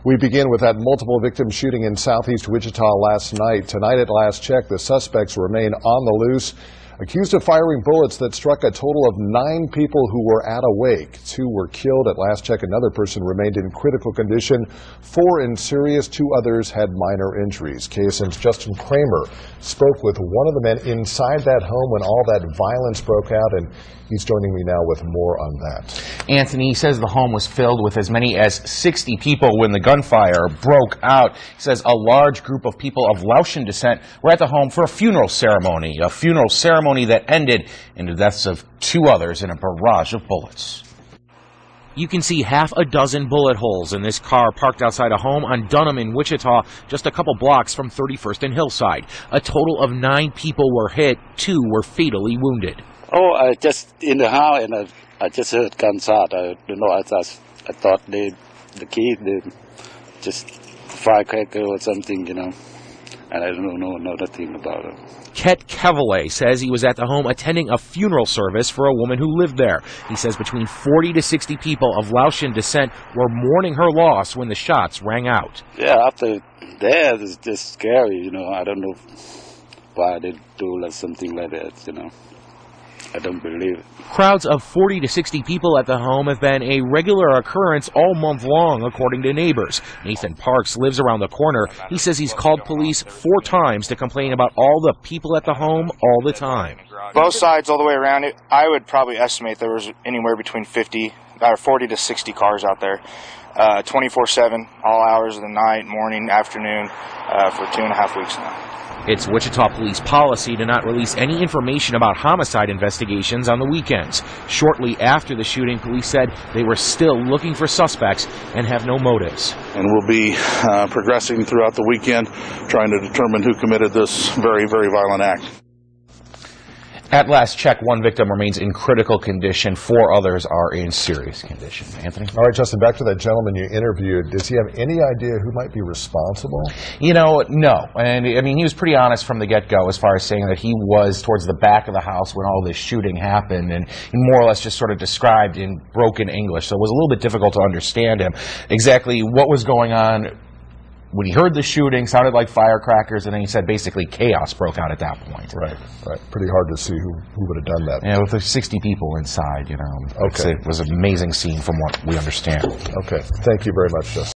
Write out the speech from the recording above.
We begin with that multiple victim shooting in southeast Wichita last night. Tonight at last check, the suspects remain on the loose, accused of firing bullets that struck a total of 9 people who were at a wake. 2 were killed at last check. Another person remained in critical condition. 4 in serious. 2 others had minor injuries. KSN's Justin Kramer spoke with one of the men inside that home when all that violence broke out, and he's joining me now with more on that. Anthony says the home was filled with as many as 60 people when the gunfire broke out. He says a large group of people of Laotian descent were at the home for a funeral ceremony that ended in the deaths of 2 others in a barrage of bullets. You can see half a dozen bullet holes in this car parked outside a home on Dunham in Wichita, just a couple blocks from 31st and Hillside. A total of 9 people were hit. 2 were fatally wounded. Oh, I just in the house and I just heard gunshot. I thought the kid just firecracker or something, and I don't know nothing about it. Ket Kevele says he was at the home attending a funeral service for a woman who lived there. He says between 40 to 60 people of Laotian descent were mourning her loss when the shots rang out. Yeah, after that, it's just scary, I don't know why they do something like that, I don't believe it. Crowds of 40 to 60 people at the home have been a regular occurrence all month long, according to neighbors. Nathan Parks lives around the corner. He says he's called police 4 times to complain about all the people at the home all the time. Both sides all the way around it, I would probably estimate there was anywhere between 40 to 60 cars out there, 24/7, all hours of the night, morning, afternoon, for 2.5 weeks now. It's Wichita police policy to not release any information about homicide investigations on the weekends. Shortly after the shooting, police said they were still looking for suspects and have no motives. And we'll be progressing throughout the weekend, trying to determine who committed this very, very violent act. At last check, 1 victim remains in critical condition. 4 others are in serious condition. Anthony? All right, Justin, back to that gentleman you interviewed. Does he have any idea who might be responsible? No. And, he was pretty honest from the get-go as far as saying that he was towards the back of the house when all this shooting happened, and he more or less just sort of described in broken English. So it was a little bit difficult to understand him. Exactly what was going on when he heard the shooting sounded like firecrackers, and then he said basically chaos broke out at that point. Right. Pretty hard to see who would have done that. Yeah, with the 60 people inside, Okay. It was an amazing scene from what we understand. Okay. Thank you very much, Justin.